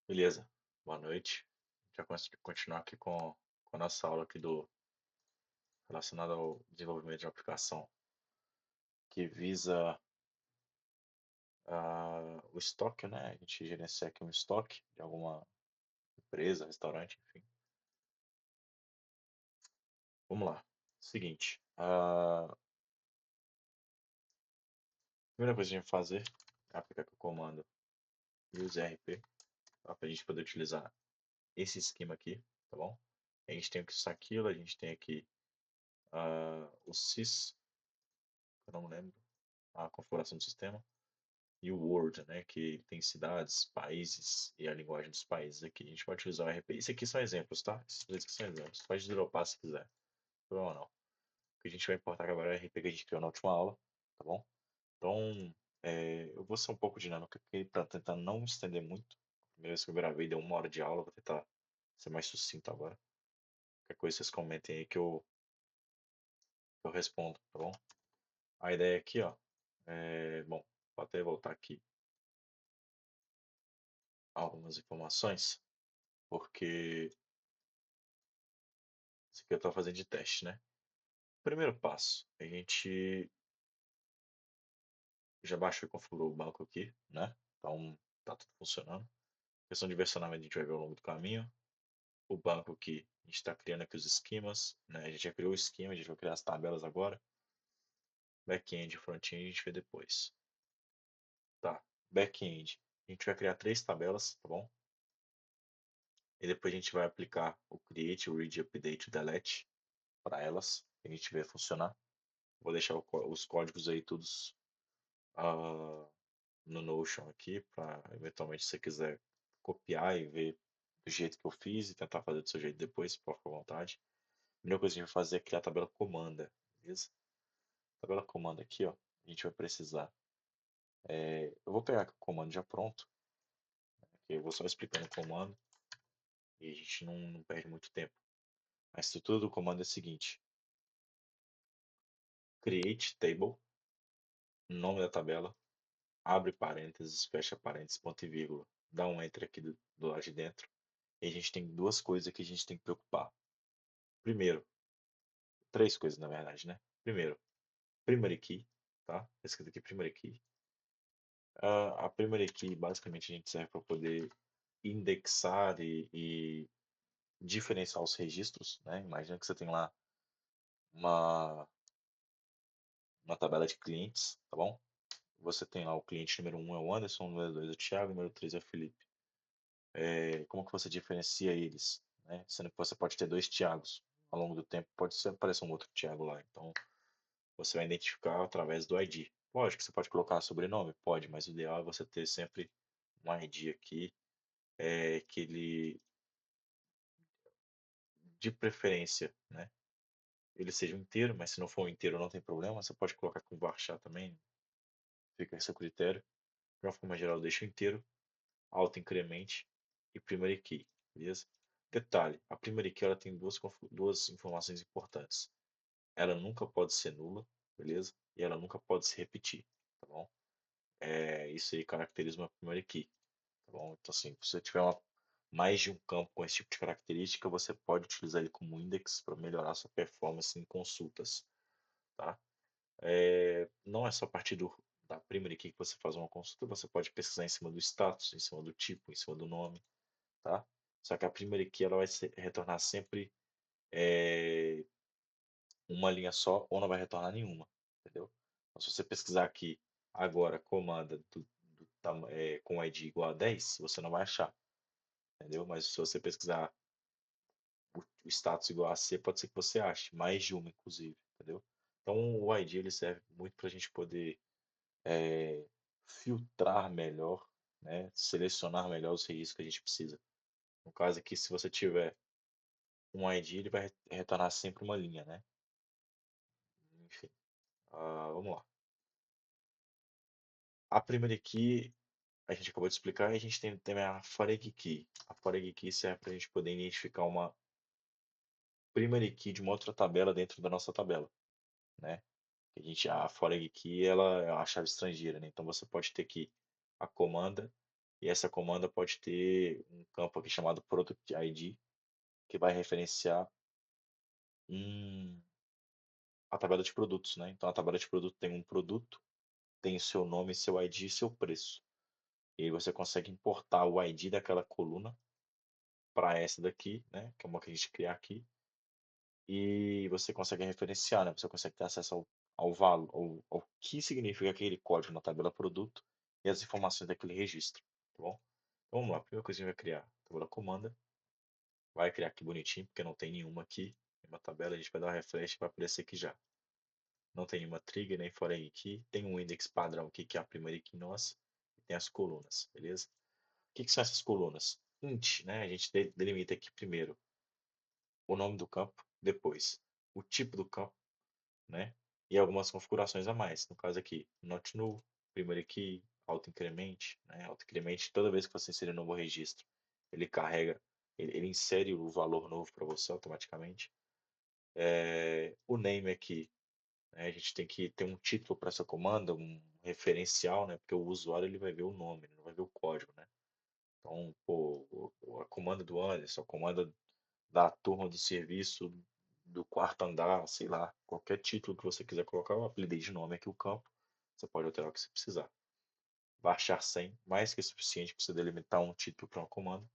Beleza, boa noite. Já continuar aqui com a nossa aula aqui relacionada ao desenvolvimento de uma aplicação que visa o estoque, né? A gente gerencia aqui um estoque de alguma empresa, restaurante, enfim. Vamos lá. Seguinte, a primeira coisa que a gente vai fazer é aplicar aqui o comando useRP para a gente poder utilizar esse esquema aqui, tá bom? A gente tem aqui isso aquilo, a gente tem aqui o sys, eu não lembro, a configuração do sistema. E o Word, né, que tem cidades, países e a linguagem dos países aqui. A gente pode utilizar o RP. Isso aqui são exemplos, tá? Esses três aqui são exemplos. Você pode dropar se quiser. Não tem problema não. O que a gente vai importar agora é o RP que a gente criou na última aula, tá bom? Então, eu vou ser um pouco dinâmico aqui para tentar não estender muito. A primeira vez que eu gravei deu 1 hora de aula, vou tentar ser mais sucinto agora. Qualquer coisa vocês comentem aí que eu respondo, tá bom? A ideia aqui, ó, bom, vou até voltar aqui algumas informações, porque isso aqui eu estou fazendo de teste, né? Primeiro passo, a gente já baixou e configurou o banco aqui, né? Então tá tudo funcionando. Questão de versionamento a gente vai ver ao longo do caminho. O banco aqui, a gente está criando aqui os esquemas, né? A gente já criou o esquema, a gente vai criar as tabelas agora. Back-end e front-end a gente vê depois. Tá, back-end. A gente vai criar 3 tabelas, tá bom? E depois a gente vai aplicar o create, o read, update, o delete para elas. A gente vê funcionar. Vou deixar os códigos aí todos ah, no Notion aqui, para eventualmente se você quiser copiar e ver do jeito que eu fiz e tentar fazer do seu jeito depois, pode ficar à vontade. A primeira coisa que a gente vai fazer é criar a tabela comanda, beleza? Tabela comanda aqui, ó, a gente vai precisar. Eu vou pegar aqui o comando já pronto, que eu vou só explicando o comando e a gente não perde muito tempo. A estrutura do comando é a seguinte: create table, nome da tabela, abre parênteses, fecha parênteses, ponto e vírgula, dá um enter aqui do lado de dentro. E a gente tem duas coisas que a gente tem que preocupar. Primeiro, três coisas na verdade, né? Primeiro, primary key, tá? Tá escrito aqui primary key. A primary key basicamente a gente serve para poder indexar e diferenciar os registros, né? Imagina que você tem lá uma, uma tabela de clientes, tá bom? Você tem lá o cliente número um é o Anderson, número 2 é o Thiago, número 3 é o Felipe. Como que você diferencia eles, né? Sendo que você pode ter dois Thiagos. Ao longo do tempo pode aparecer um outro Thiago lá. Então você vai identificar através do ID. Lógico que você pode colocar sobrenome, pode, mas o ideal é você ter sempre um ID aqui, que ele, de preferência, né, ele seja um inteiro, mas se não for um inteiro não tem problema, você pode colocar com varchar também, fica a seu critério. De uma forma geral, deixa o inteiro, auto-incremente e primary key, beleza? Detalhe, a primary key ela tem duas informações importantes. Ela nunca pode ser nula, beleza? E ela nunca pode se repetir, tá bom? Isso aí caracteriza uma primary key, tá bom? Então, assim, se você tiver mais de um campo com esse tipo de característica, você pode utilizar ele como index para melhorar sua performance em consultas, tá? Não é só a partir da primary key que você faz uma consulta, você pode pesquisar em cima do status, em cima do tipo, em cima do nome, tá? Só que a primary key ela vai retornar sempre é, uma linha só ou não vai retornar nenhuma, entendeu? Então, se você pesquisar aqui agora comanda com ID igual a 10, você não vai achar, entendeu? Mas se você pesquisar o status igual a C, pode ser que você ache, mais de uma, inclusive, entendeu? Então o ID ele serve muito para a gente poder é, filtrar melhor, né? Selecionar melhor os registros que a gente precisa. No caso aqui, se você tiver um ID, ele vai retornar sempre uma linha, né? Enfim, vamos lá. A primeira key a gente acabou de explicar e a gente tem também a foreign key. A foreign key serve para a gente poder identificar uma primary key de uma outra tabela dentro da nossa tabela, né? A foreign key ela é uma chave estrangeira, né? Então você pode ter aqui a comanda E essa comanda pode ter um campo aqui chamado Product ID, que vai referenciar um, a tabela de produtos, né? Então a tabela de produto tem um produto, tem o seu nome, seu ID e seu preço. E aí você consegue importar o ID daquela coluna para essa daqui, né? Que é uma que a gente criar aqui. E você consegue referenciar, né? Você consegue ter acesso ao valor, ao que significa aquele código na tabela produto e as informações daquele registro, tá bom? Então, vamos lá, a primeira coisa que a gente vai criar, a tabela comanda, vai criar aqui bonitinho, porque não tem nenhuma aqui, nenhuma tabela, a gente vai dar um refresh para aparecer aqui já. Não tem nenhuma trigger, nem foreign key, tem um index padrão aqui, que é a primeira key nossa, e tem as colunas, beleza? O que são essas colunas? Int, né? A gente delimita aqui primeiro o nome do campo, depois o tipo do campo, né? E algumas configurações a mais. No caso aqui, not null, primary key, auto-increment, né? Auto-increment, toda vez que você inserir um novo registro, ele carrega, ele insere o valor novo para você automaticamente. O name aqui, né? A gente tem que ter um título para essa comanda, um referencial, né? Porque o usuário ele vai ver o nome, ele não vai ver o código, né? Então, pô, a comanda do Anderson, a comanda da turma do serviço do quarto andar, sei lá, qualquer título que você quiser colocar, eu apelidei de nome aqui o campo, você pode alterar o que você precisar. Baixar 100, mais que suficiente para você delimitar um título para uma comanda,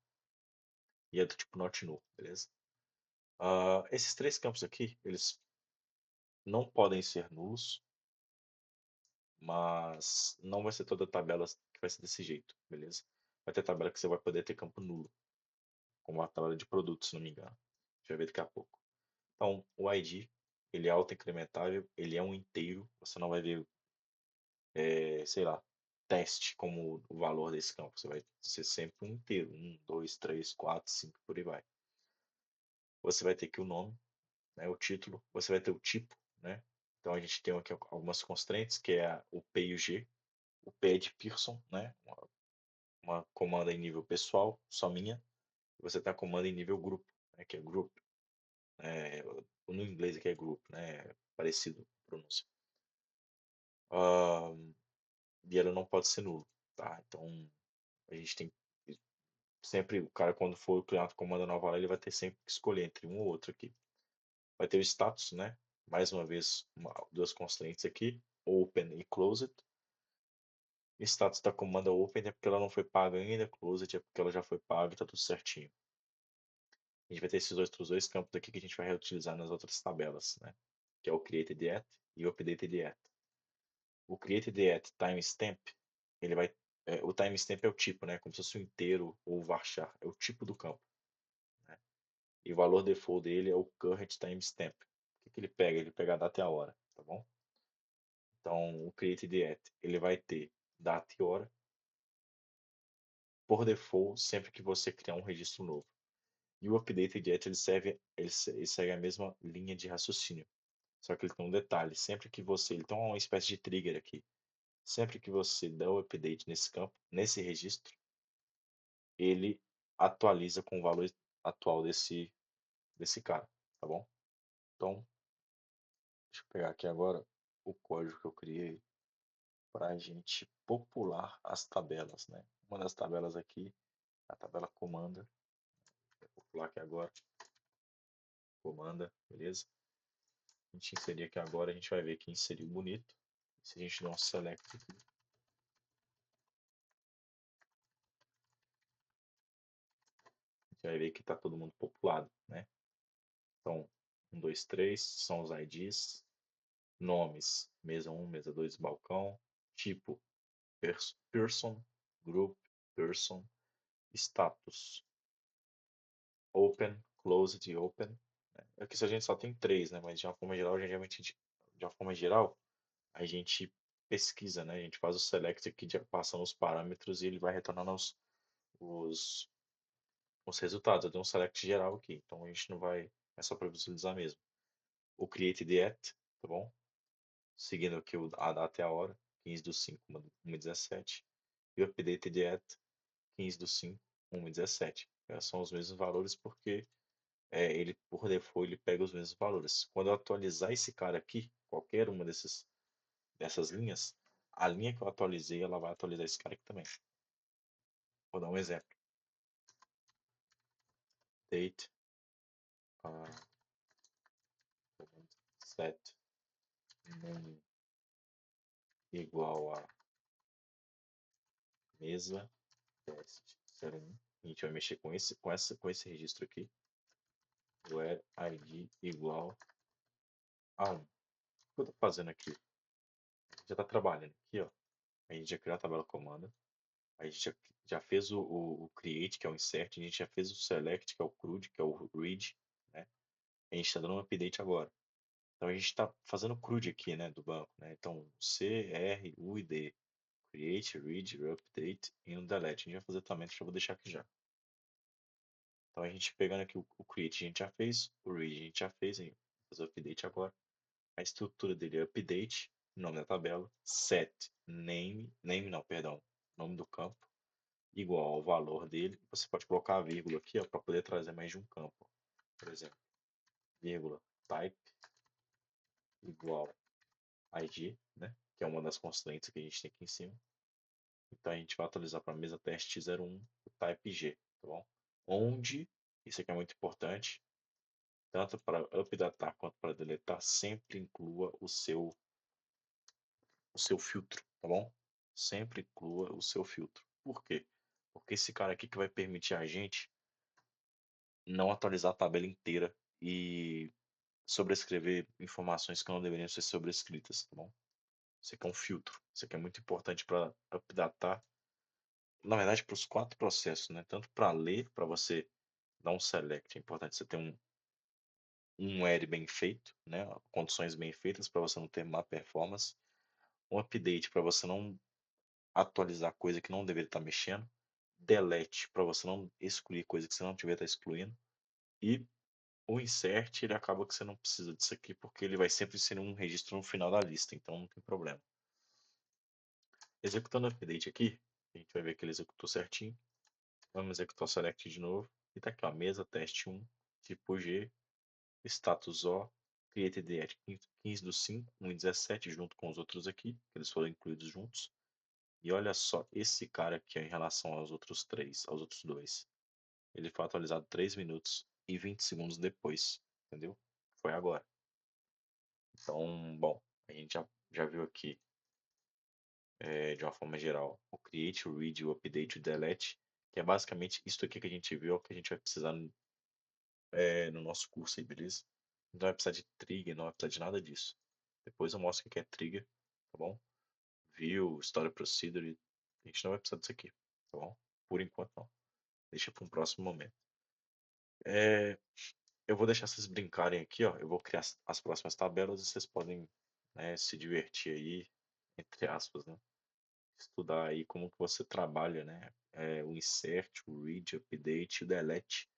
e é do tipo not null, beleza? Esses três campos aqui, eles não podem ser nulos, mas não vai ser toda tabela que vai ser desse jeito, beleza? Vai ter tabela que você vai poder ter campo nulo, como a tabela de produtos, se não me engano. A gente vai ver daqui a pouco. Então, o ID, ele é auto-incrementável, ele é um inteiro, você não vai ver, sei lá, teste como o valor desse campo, você vai ser sempre um inteiro, 2, 3, 4, 5, por aí vai. Você vai ter aqui o nome, né, o título, você vai ter o tipo, né? Então a gente tem aqui algumas constraints, que é o P e o G. O P é de Pearson, né? Uma comanda em nível pessoal, só minha. Você tem a comanda em nível grupo, né? Que é group. É, no inglês aqui é group, né? Parecido a pronúncia. Ah, e ela não pode ser nulo, tá? Então a gente tem sempre, o cara quando for criar uma comanda nova lá, ele vai ter sempre que escolher entre um ou outro aqui. Vai ter o status, né? Mais uma vez, duas constraints aqui, open e closed. Status da comanda open é porque ela não foi paga ainda, closed é porque ela já foi paga e tá tudo certinho. A gente vai ter esses outros dois campos aqui que a gente vai reutilizar nas outras tabelas, né? Que é o created at e o updated at. O created at timestamp, ele vai o timestamp é o tipo, né? Como se fosse um inteiro ou varchar, é o tipo do campo, né? E o valor default dele é o current timestamp. O que ele pega? Ele pega a data e a hora, tá bom? Então, o created at, ele vai ter data e hora por default sempre que você criar um registro novo. E o updated at, ele segue a mesma linha de raciocínio. Só que ele tem um detalhe, sempre que você, ele tem uma espécie de trigger aqui. Sempre que você dá o update nesse campo, nesse registro, ele atualiza com o valor atual desse cara, tá bom? Então, deixa eu pegar aqui agora o código que eu criei para a gente popular as tabelas, né? Uma das tabelas aqui, a tabela comanda, vou popular aqui agora, comanda, beleza? A gente inserir aqui agora, a gente vai ver que inseriu bonito. Se a gente der um select aqui, a gente vai ver que está todo mundo populado, né? Então, 1, 2, 3 são os IDs, nomes, mesa 1, mesa 2, balcão, tipo, person, group, person, status, open, closed e open. Né? Aqui se a gente só tem três, né? Mas de uma forma geral, geralmente, de uma forma geral, a gente pesquisa, né? A gente faz o select aqui, passando os parâmetros e ele vai retornando os, os resultados. Eu dei um select geral aqui, então a gente não vai, é só para visualizar mesmo. O create the at, tá bom? Seguindo aqui a data e a hora, 15 do 5, 1:17. E o update the at, 15 do 5, 1:17. São os mesmos valores porque ele, por default, ele pega os mesmos valores. Quando eu atualizar esse cara aqui, qualquer uma dessas linhas, a linha que eu atualizei, ela vai atualizar esse cara aqui também. Vou dar um exemplo. Date set name igual a mesa teste 01. A gente vai mexer com esse registro aqui. Where ID igual a 1. O que eu estou fazendo aqui? Já está trabalhando aqui, ó. A gente já criou a tabela comando. A gente já fez o create, que é o insert. A gente já fez o select, que é o CRUD, que é o read, né? A gente está dando um update agora. Então a gente está fazendo o CRUD aqui, né, do banco, né? Então C, R, U e D. Create, read, update e um delete. A gente vai fazer também, já vou deixar aqui já. Então a gente pegando aqui o create a gente já fez, o read a gente já fez, hein? Vou fazer o update agora. A estrutura dele é update, nome da tabela, set, name não, perdão, nome do campo, igual ao valor dele. Você pode colocar a vírgula aqui, ó, para poder trazer mais de um campo. Por exemplo, vírgula, type igual ID, né? Que é uma das constantes que a gente tem aqui em cima. Então a gente vai atualizar para a mesa teste 01 o type G, tá bom? Onde, isso aqui é muito importante, tanto para updatar quanto para deletar, sempre inclua o seu filtro, tá bom? Sempre inclua o seu filtro. Por quê? Porque esse cara aqui que vai permitir a gente não atualizar a tabela inteira e sobrescrever informações que não deveriam ser sobrescritas, tá bom? Isso aqui é um filtro. Isso aqui é muito importante para updatar, na verdade, para os 4 processos, né? Tanto para ler, para você dar um select, é importante você ter um query bem feito, né? Condições bem feitas para você não ter má performance, um update para você não atualizar coisa que não deveria estar mexendo, delete para você não excluir coisa que você não deveria estar excluindo, e o insert ele acaba que você não precisa disso aqui porque ele vai sempre ser um registro no final da lista, então não tem problema. Executando o update aqui, a gente vai ver que ele executou certinho. Vamos executar o select de novo. E tá aqui, ó, mesa teste 1, tipo G, status O, created at 15 do 5, 1 e 17, junto com os outros aqui, que eles foram incluídos juntos. E olha só, esse cara aqui ó, em relação aos outros três, aos outros dois. Ele foi atualizado 3 minutos e 20 segundos depois, entendeu? Foi agora. Então, bom, a gente já viu aqui, de uma forma geral, o create, o read, o update, o delete, que é basicamente isso aqui que a gente viu, que a gente vai precisar no nosso curso aí, beleza? Não vai precisar de trigger, não vai precisar de nada disso. Depois eu mostro o que é trigger, tá bom? View, story procedure, a gente não vai precisar disso aqui, tá bom? Por enquanto não. Deixa para um próximo momento. É, eu vou deixar vocês brincarem aqui, ó. Eu vou criar as próximas tabelas e vocês podem, né, se divertir aí, entre aspas, né? Estudar aí como que você trabalha, né? O insert, o read, o update e o delete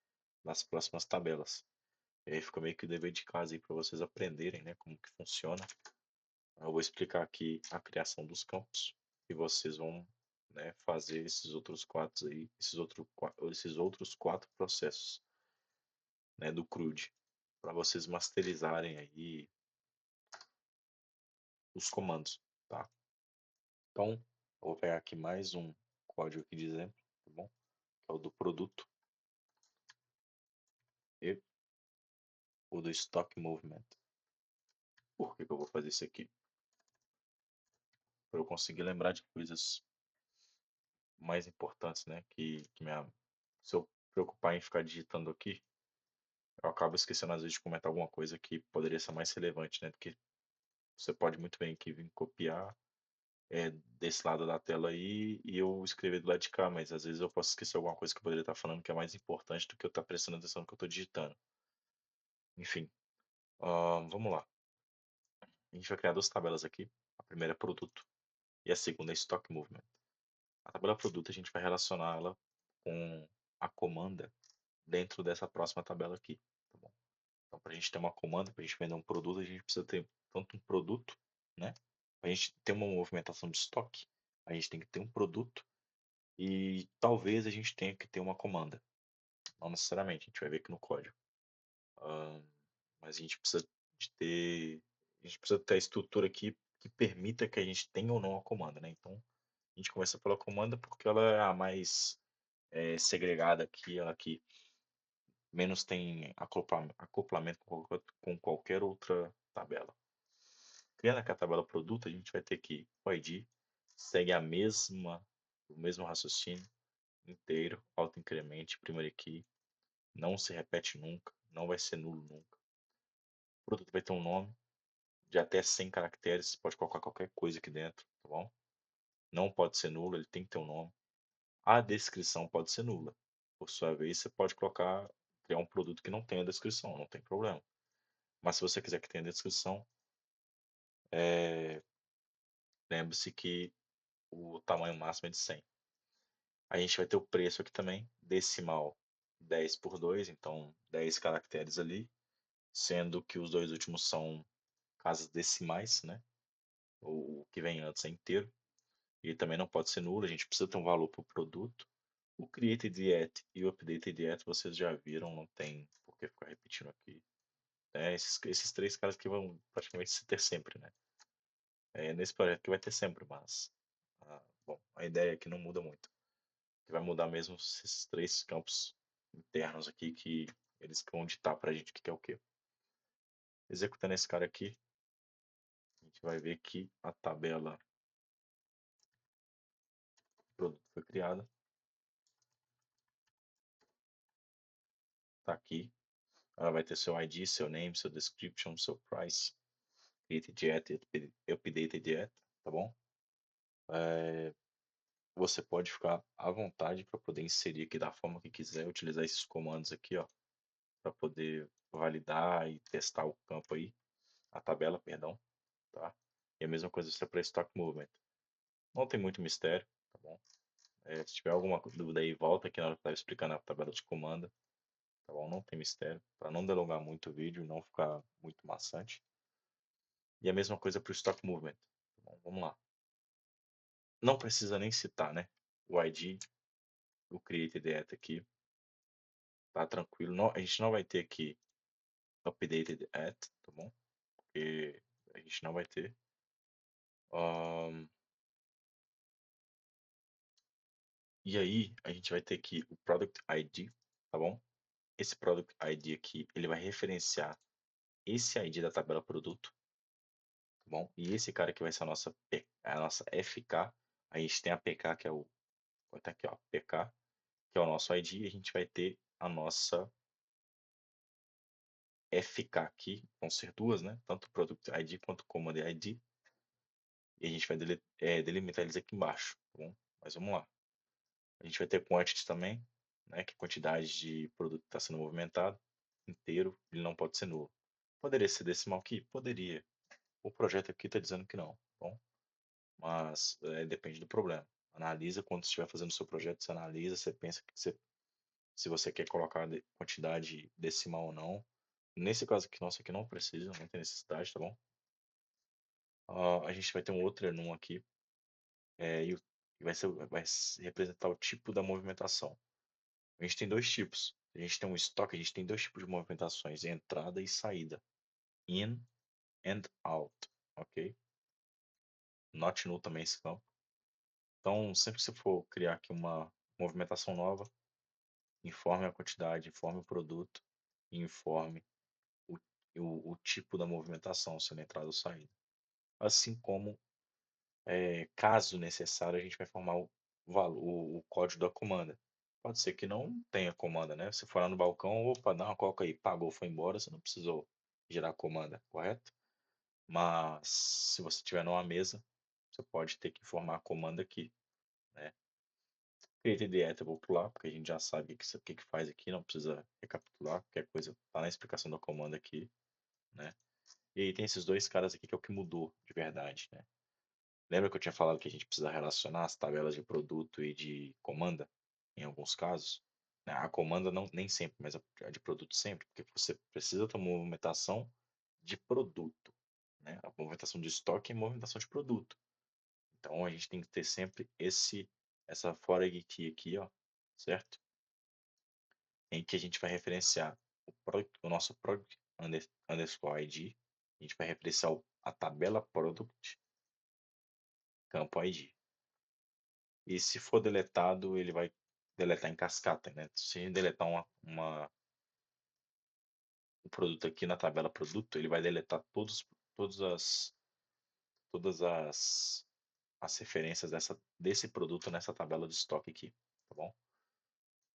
nas próximas tabelas. E aí fica meio que o dever de casa aí para vocês aprenderem, né, como que funciona. Eu vou explicar aqui a criação dos campos e vocês vão, né, fazer esses outros quatro aí, esses outros quatro processos, né, do CRUD, para vocês masterizarem aí os comandos, tá? Então, eu vou pegar aqui mais um código aqui de exemplo, tá bom? Que é o do produto e o do stock movement. Por que que eu vou fazer isso aqui? Para eu conseguir lembrar de coisas mais importantes, né? Se eu preocupar em ficar digitando aqui, eu acabo esquecendo às vezes de comentar alguma coisa que poderia ser mais relevante, né? Porque você pode muito bem aqui vir copiar desse lado da tela aí e eu escrever do lado de cá, mas às vezes eu posso esquecer alguma coisa que eu poderia estar falando que é mais importante do que eu estar prestando atenção no que eu estou digitando. Enfim, vamos lá. A gente vai criar duas tabelas aqui. A primeira é produto e a segunda é stock movement. A tabela produto a gente vai relacionar ela com a comanda dentro dessa próxima tabela aqui, tá bom? Então, para a gente ter uma comanda, para a gente vender um produto, a gente precisa ter tanto um produto, né? Para a gente ter uma movimentação de estoque, a gente tem que ter um produto e talvez a gente tenha que ter uma comanda. Não necessariamente, a gente vai ver aqui no código. Ahn, mas a gente precisa ter a estrutura aqui que permita que a gente tenha ou não a comanda, né? Então, a gente começa pela comanda porque ela é a mais segregada aqui, ela aqui, menos tem acoplamento com qualquer outra tabela. Criando aqui a tabela produto, a gente vai ter que o ID segue o mesmo raciocínio inteiro, auto-incremente, primeiro key, não se repete nunca, não vai ser nulo nunca. O produto vai ter um nome de até 100 caracteres, você pode colocar qualquer coisa aqui dentro, tá bom? Não pode ser nulo, ele tem que ter um nome. A descrição pode ser nula. Por sua vez, você pode criar um produto que não tenha descrição, não tem problema. Mas se você quiser que tenha descrição, é, lembre-se que o tamanho máximo é de 100. A gente vai ter o preço aqui também, decimal 10 por 2, então 10 caracteres ali, sendo que os dois últimos são casas decimais, né? O que vem antes é inteiro. E também não pode ser nulo, a gente precisa ter um valor para o produto. O created yet e o updated yet vocês já viram, não tem por que ficar repetindo aqui. Esses três caras que vão praticamente se ter sempre, né? Nesse projeto que vai ter sempre, mas bom, a ideia é que não muda muito. Que vai mudar mesmo esses três campos internos aqui que eles vão ditar pra gente o que que é o que. Executando esse cara aqui, a gente vai ver que a tabela produto foi criada. Tá aqui. Ela vai ter seu ID, seu name, seu description, seu price, created yet, updated yet, tá bom? Você pode ficar à vontade para poder inserir aqui da forma que quiser, utilizar esses comandos aqui, ó, para poder validar e testar o campo aí, a tabela, perdão, tá? E a mesma coisa isso é para Stock Movement. Não tem muito mistério, tá bom? Se tiver alguma dúvida aí, volta aqui na hora que eu estava explicando a tabela de comando, tá bom? Não tem mistério, para não delongar muito o vídeo e não ficar muito maçante. E a mesma coisa para o Stock Movement. Tá bom, vamos lá. Não precisa nem citar, né? O ID, o Created At aqui, tá tranquilo. Não, a gente não vai ter aqui Updated At, tá bom? Porque a gente não vai ter. Ahn, e aí, a gente vai ter aqui o Product ID, tá bom? Esse Product ID aqui, ele vai referenciar esse ID da tabela produto, tá bom? E esse cara aqui vai ser a nossa FK. A gente tem a PK, que é o. Tá aqui, ó, PK, que é o nosso ID, e a gente vai ter a nossa FK aqui, vão ser duas, né? Tanto Product ID quanto Command ID. E a gente vai delimitar eles aqui embaixo, tá bom? Mas vamos lá. A gente vai ter quantity também, né? Que é a quantidade de produto que está sendo movimentado inteiro, ele não pode ser nulo. Poderia ser decimal aqui? Poderia. O projeto aqui está dizendo que não, tá bom? Mas depende do problema. Analisa quando estiver fazendo o seu projeto, você analisa, você pensa que se você quer colocar quantidade decimal ou não. Nesse caso aqui, nosso aqui não precisa, não tem necessidade, tá bom? A gente vai ter um outro enum aqui, e vai representar o tipo da movimentação. A gente tem dois tipos. A gente tem um estoque, a gente tem dois tipos de movimentações, entrada e saída. In and out, ok? Not null também esse campo. Então, sempre que você for criar aqui uma movimentação nova, informe a quantidade, informe o produto e informe o, o tipo da movimentação, sendo entrada ou saída. Assim como, caso necessário, a gente vai formar o código da comanda. Pode ser que não tenha comanda, né? Você for lá no balcão, opa, dá uma coca aí, pagou, foi embora, você não precisou gerar comanda, correto? Mas se você tiver numa mesa, você pode ter que informar a comanda aqui, né? Create the eu vou pular, porque a gente já sabe o que faz aqui, não precisa recapitular, qualquer coisa tá na explicação da comanda aqui, né? E aí tem esses dois caras aqui que é o que mudou de verdade, né? Lembra que eu tinha falado que a gente precisa relacionar as tabelas de produto e de comanda, em alguns casos? Né? A comanda não, nem sempre, mas a de produto sempre, porque você precisa ter uma movimentação de produto, né? A movimentação de estoque e movimentação de produto. Então a gente tem que ter sempre essa foreign key aqui, ó, certo? Em que a gente vai referenciar o nosso product underscore ID, a gente vai referenciar a tabela product, campo ID. E se for deletado, ele vai deletar em cascata, né? Se a gente deletar o produto aqui na tabela produto, ele vai deletar todas as, todas as referências desse produto nessa tabela de estoque aqui, tá bom?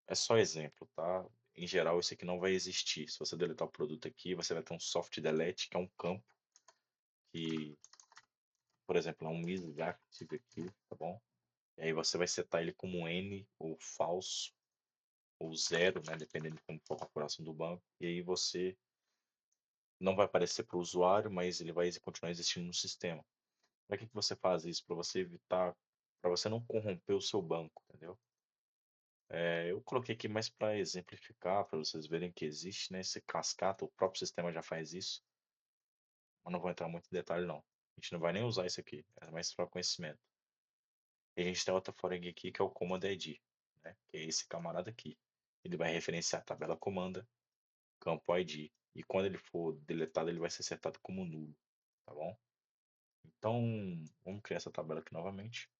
É só exemplo, tá? Em geral, isso aqui não vai existir. Se você deletar o produto aqui, você vai ter um soft delete, que é um campo que, por exemplo, é um isActive aqui, tá bom? E aí você vai setar ele como N ou falso ou zero, né? Dependendo de como for a configuração do banco. E aí você não vai aparecer para o usuário, mas ele vai continuar existindo no sistema. Para que você faz isso? Para você evitar, para você não corromper o seu banco, entendeu? Eu coloquei aqui mais para exemplificar, para vocês verem que existe, né, esse cascata, o próprio sistema já faz isso, mas não vou entrar muito em detalhe não. A gente não vai nem usar isso aqui, é mais para conhecimento. E a gente tem outra foreign aqui que é o command ID, né, que é esse camarada aqui. Ele vai referenciar a tabela comanda, campo ID, e quando ele for deletado, ele vai ser setado como nulo, tá bom? Então, vamos criar essa tabela aqui novamente.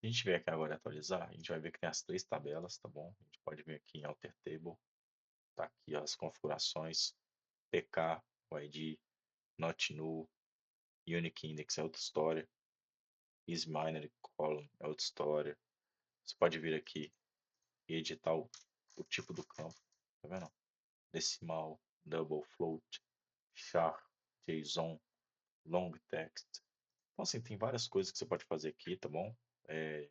A gente vier aqui agora em atualizar, a gente vai ver que tem as três tabelas, tá bom? A gente pode vir aqui em Alter Table, tá aqui ó, as configurações, PK, o ID, Not Null, Unique Index é outra história, isBinary Column é outra história. Você pode vir aqui e editar o tipo do campo, tá vendo? Decimal, Double Float, Char, JSON, Long Text. Então assim, tem várias coisas que você pode fazer aqui, tá bom? É,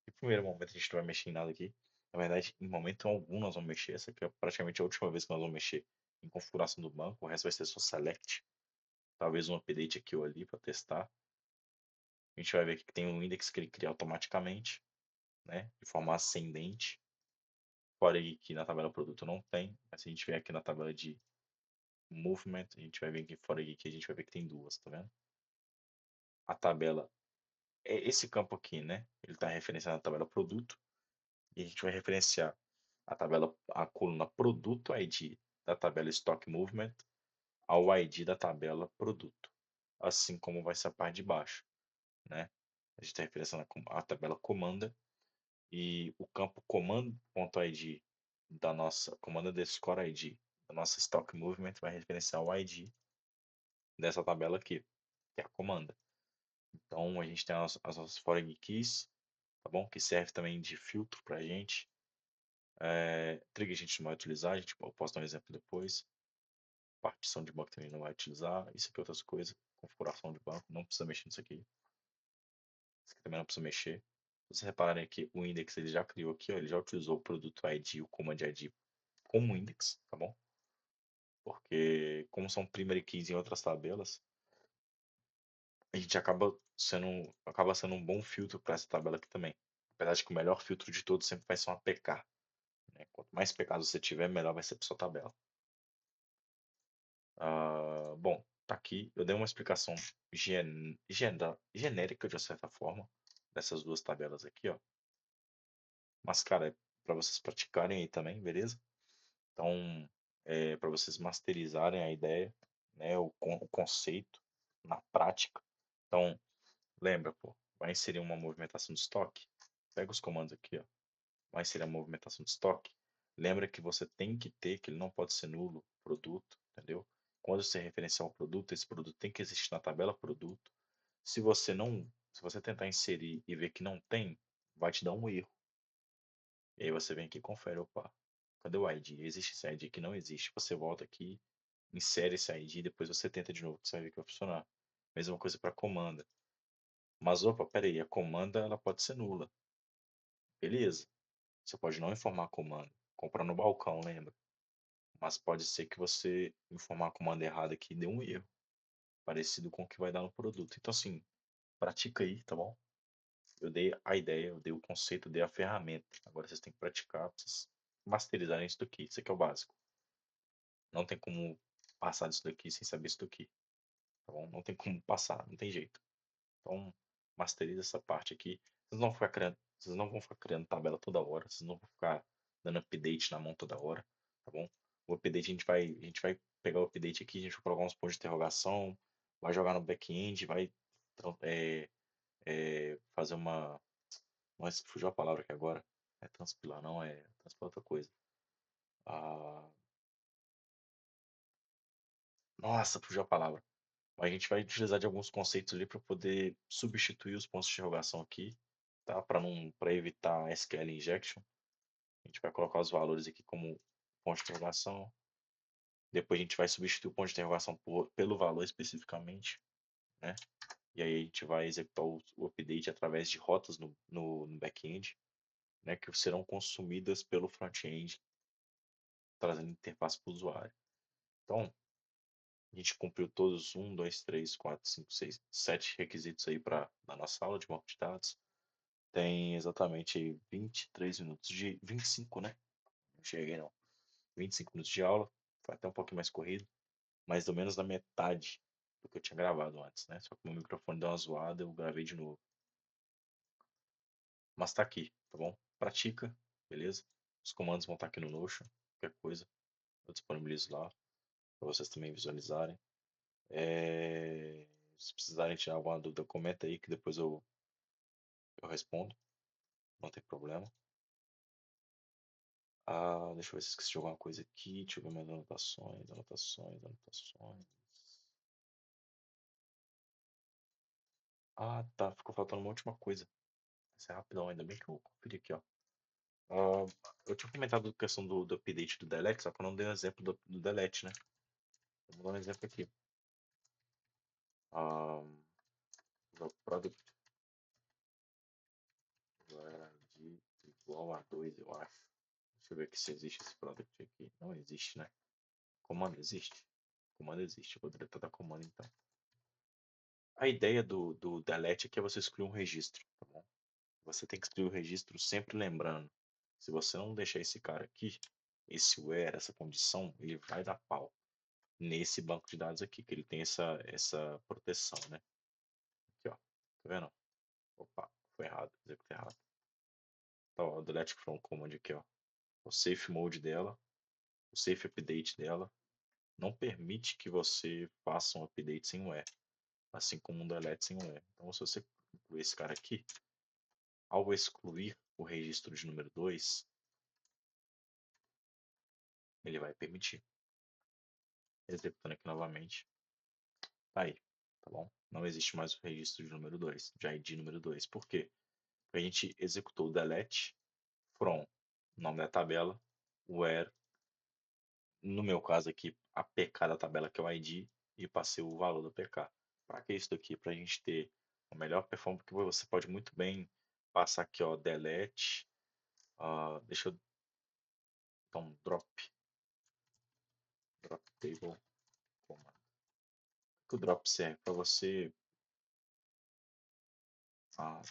em primeiro momento a gente não vai mexer em nada aqui. Na verdade, em momento algum nós vamos mexer. Essa aqui é praticamente a última vez que nós vamos mexer em configuração do banco. O resto vai ser só select. Talvez um update aqui ou ali para testar. A gente vai ver aqui que tem um index que ele cria automaticamente, né, de forma ascendente. Fora aí que na tabela produto não tem. Mas se a gente vier aqui na tabela de movement, a gente vai ver aqui fora aí que a gente vai ver que tem duas, tá vendo? A tabela é esse campo aqui, né? Ele está referenciando a tabela produto. E a gente vai referenciar a coluna produto ID da tabela Stock Movement ao ID da tabela produto, assim como vai ser a parte de baixo, né? A gente está referenciando a tabela comanda e o campo command.id da nossa comanda underscore ID da nossa Stock Movement vai referenciar o ID dessa tabela aqui, que é a comanda. Então a gente tem as nossas foreign keys, tá bom? Que serve também de filtro para a gente. Trigger a gente não vai utilizar, eu posso dar um exemplo depois. Partição de banco também não vai utilizar. Isso aqui é outras coisas. Configuração de banco, não precisa mexer nisso aqui. Isso aqui também não precisa mexer. Se vocês repararem aqui, o index ele já criou aqui, ó, ele já utilizou o produto ID, o command ID como index, tá bom? Porque como são primary keys em outras tabelas, a gente acaba sendo um bom filtro para essa tabela aqui também. Apesar de que o melhor filtro de todos sempre vai ser uma PK, né? Quanto mais PKs você tiver, melhor vai ser para sua tabela. Bom, tá aqui. Eu dei uma explicação genérica, de certa forma, dessas duas tabelas aqui, ó. Mas, cara, é para vocês praticarem aí também, beleza? Então, para vocês masterizarem a ideia, né, o conceito na prática. Então, lembra, pô, vai inserir uma movimentação de estoque. Pega os comandos aqui, ó. Vai inserir a movimentação de estoque. Lembra que você tem que ter, que ele não pode ser nulo, produto, entendeu? Quando você referenciar um produto, esse produto tem que existir na tabela produto. Se você tentar inserir e ver que não tem, vai te dar um erro. E aí você vem aqui e confere, opa, cadê o ID? Existe esse ID que não existe. Você volta aqui, insere esse ID, depois você tenta de novo, que você vai ver que vai funcionar. Mesma coisa para comanda. Mas opa, peraí, a comanda ela pode ser nula. Beleza. Você pode não informar a comanda. Comprar no balcão, lembra? Mas pode ser que você informar a comanda errada aqui e dê um erro, parecido com o que vai dar no produto. Então, assim, pratica aí, tá bom? Eu dei a ideia, eu dei o conceito, eu dei a ferramenta. Agora vocês têm que praticar, pra vocês masterizarem isso daqui. Isso aqui é o básico. Não tem como passar disso daqui sem saber isso daqui, tá bom? Não tem como passar, não tem jeito. Então, masteriza essa parte aqui. Vocês não vão ficar criando tabela toda hora, vocês não vão ficar dando update na mão toda hora, tá bom? O update a gente vai pegar o update aqui, a gente vai colocar uns pontos de interrogação, vai jogar no back-end, vai então, fazer Mas fugiu a palavra aqui agora. É transpilar, não é transpilar outra coisa. Ah, nossa, fugiu a palavra. A gente vai utilizar de alguns conceitos ali para poder substituir os pontos de interrogação aqui, tá? Para evitar SQL injection. A gente vai colocar os valores aqui como ponto de interrogação. Depois a gente vai substituir o ponto de interrogação pelo valor especificamente, né? E aí a gente vai executar o update através de rotas no back-end, né? Que serão consumidas pelo front-end, trazendo interface para o usuário. Então, a gente cumpriu todos um, 2, 3, 4, 5, 6, 7 requisitos aí para na nossa aula de banco de dados. Tem exatamente 23 minutos de 25, né? Não cheguei não. 25 minutos de aula. Foi até um pouquinho mais corrido, mais ou menos na metade do que eu tinha gravado antes, né? Só que o meu microfone deu uma zoada, eu gravei de novo. Mas tá aqui, tá bom? Pratica, beleza? Os comandos vão estar aqui no Notion, qualquer coisa, eu disponibilizo lá para vocês também visualizarem. Se precisarem tirar alguma dúvida, comenta aí que depois eu respondo, não tem problema. Deixa eu ver se esqueci de alguma coisa aqui. Deixa eu ver minhas anotações, anotações, anotações. Tá. Ficou faltando uma última coisa. Essa é rapidão, ainda bem que eu conferi aqui, ó. Ah, eu tinha comentado a questão do update do delete, só que eu não dei um exemplo do delete, né? Vou dar um exemplo aqui. O product de igual a 2, eu acho. Deixa eu ver aqui se existe esse product aqui. Não existe, né? Comando existe? Comando existe. Eu vou deletar da comando então. A ideia do delete aqui é você excluir um registro, tá bom? Você tem que excluir o registro sempre lembrando. Se você não deixar esse cara aqui, esse where, essa condição, ele vai dar pau nesse banco de dados aqui, que ele tem essa proteção, né? Aqui, ó. Tá vendo? Opa, foi errado, executei errado. Tá, ó, o delete from command aqui, ó. O safe mode dela, o safe update dela, não permite que você faça um update sem where, assim como um delete sem where. Então, se você incluir esse cara aqui, ao excluir o registro de número 2, ele vai permitir. Executando aqui novamente. Tá aí, tá bom? Não existe mais o registro de número 2, de ID número 2. Por quê? Porque a gente executou o delete from, nome da tabela, where, no meu caso aqui, a PK da tabela, que é o ID, e passei o valor do PK. Para que isso daqui? Para a gente ter a melhor performance, porque você pode muito bem passar aqui, ó, delete, deixa eu dar um drop table command. O drop serve para você. Tá.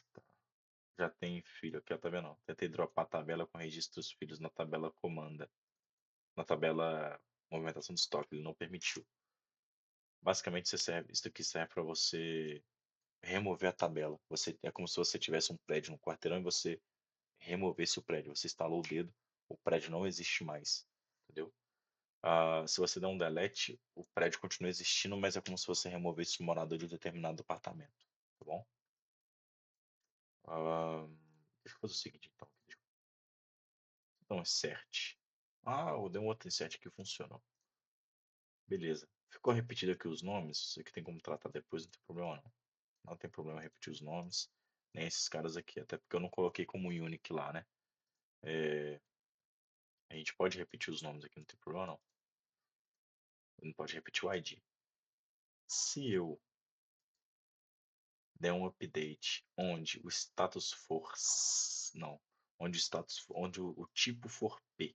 Já tem filho aqui, ó, tá vendo? Tentei dropar a tabela com registros filhos na tabela comanda. Na tabela movimentação de estoque, ele não permitiu. Basicamente, isso aqui serve para você remover a tabela. É como se você tivesse um prédio no quarteirão e você removesse o prédio. Você instalou o dedo, o prédio não existe mais. Entendeu? Se você der um delete, o prédio continua existindo, mas é como se você removesse o morador de um determinado apartamento. Tá bom? Deixa eu fazer o seguinte, então. Deixa eu dar um insert. Eu dei um outro insert que funcionou. Beleza. Ficou repetido aqui os nomes. Isso aqui tem como tratar depois, não tem problema não. Não tem problema repetir os nomes. Nem esses caras aqui. Até porque eu não coloquei como unique lá, né? A gente pode repetir os nomes aqui, não tem problema não. Não pode repetir o ID. Se eu der um update onde o status for. Não. Onde o tipo for P,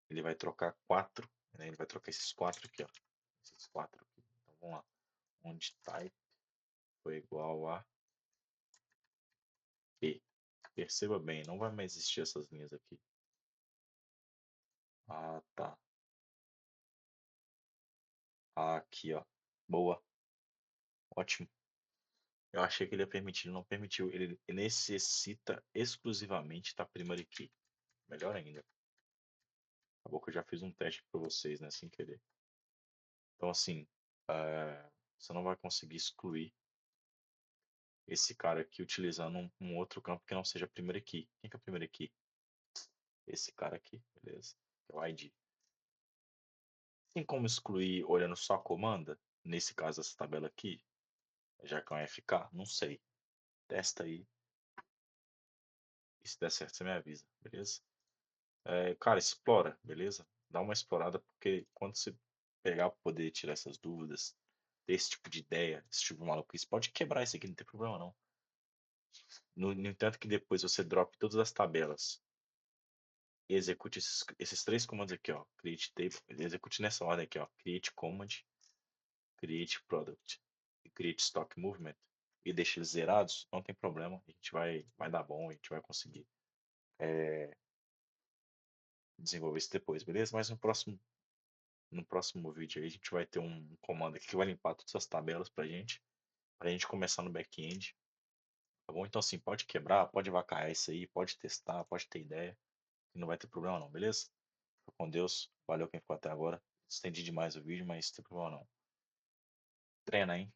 ele vai trocar 4. Né? Ele vai trocar esses 4 aqui, ó. Esses 4 aqui. Então vamos lá. Onde type foi igual a P. Perceba bem, não vai mais existir essas linhas aqui. Tá. Aqui, ó. Boa. Ótimo. Eu achei que ele ia permitir, ele não permitiu. Ele necessita exclusivamente da primary key. Melhor ainda. Acabou que eu já fiz um teste para vocês, né? Sem querer. Então, assim, você não vai conseguir excluir esse cara aqui utilizando um outro campo que não seja primeiro key. Quem que é o primeiro key? Esse cara aqui, beleza? Que é o ID. Tem como excluir olhando só a comanda? Nesse caso, essa tabela aqui, já que é um FK? Não sei. Testa aí. E se der certo, você me avisa, beleza? Cara, explora, beleza? Dá uma explorada, porque quando você pegar para poder tirar essas dúvidas, ter esse tipo de ideia, esse tipo de maluquice, pode quebrar isso aqui, não tem problema não. No entanto, que depois você drop todas as tabelas e execute esses três comandos aqui, ó. Create table, execute nessa ordem aqui, ó. Create command, create product e create stock movement e deixe eles zerados, não tem problema, a gente vai dar bom, a gente vai conseguir desenvolver isso depois, beleza? Mas no próximo vídeo aí a gente vai ter um comando aqui que vai limpar todas as tabelas pra gente começar no back-end, tá bom? Então assim, pode quebrar, pode vacaiar isso aí, pode testar, pode ter ideia, que não vai ter problema não, beleza? Fica com Deus, valeu quem ficou até agora. Estendi demais o vídeo, mas não tem problema não. Treina, hein?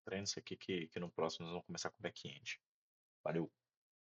Treina isso aqui que no próximo nós vamos começar com back-end. Valeu!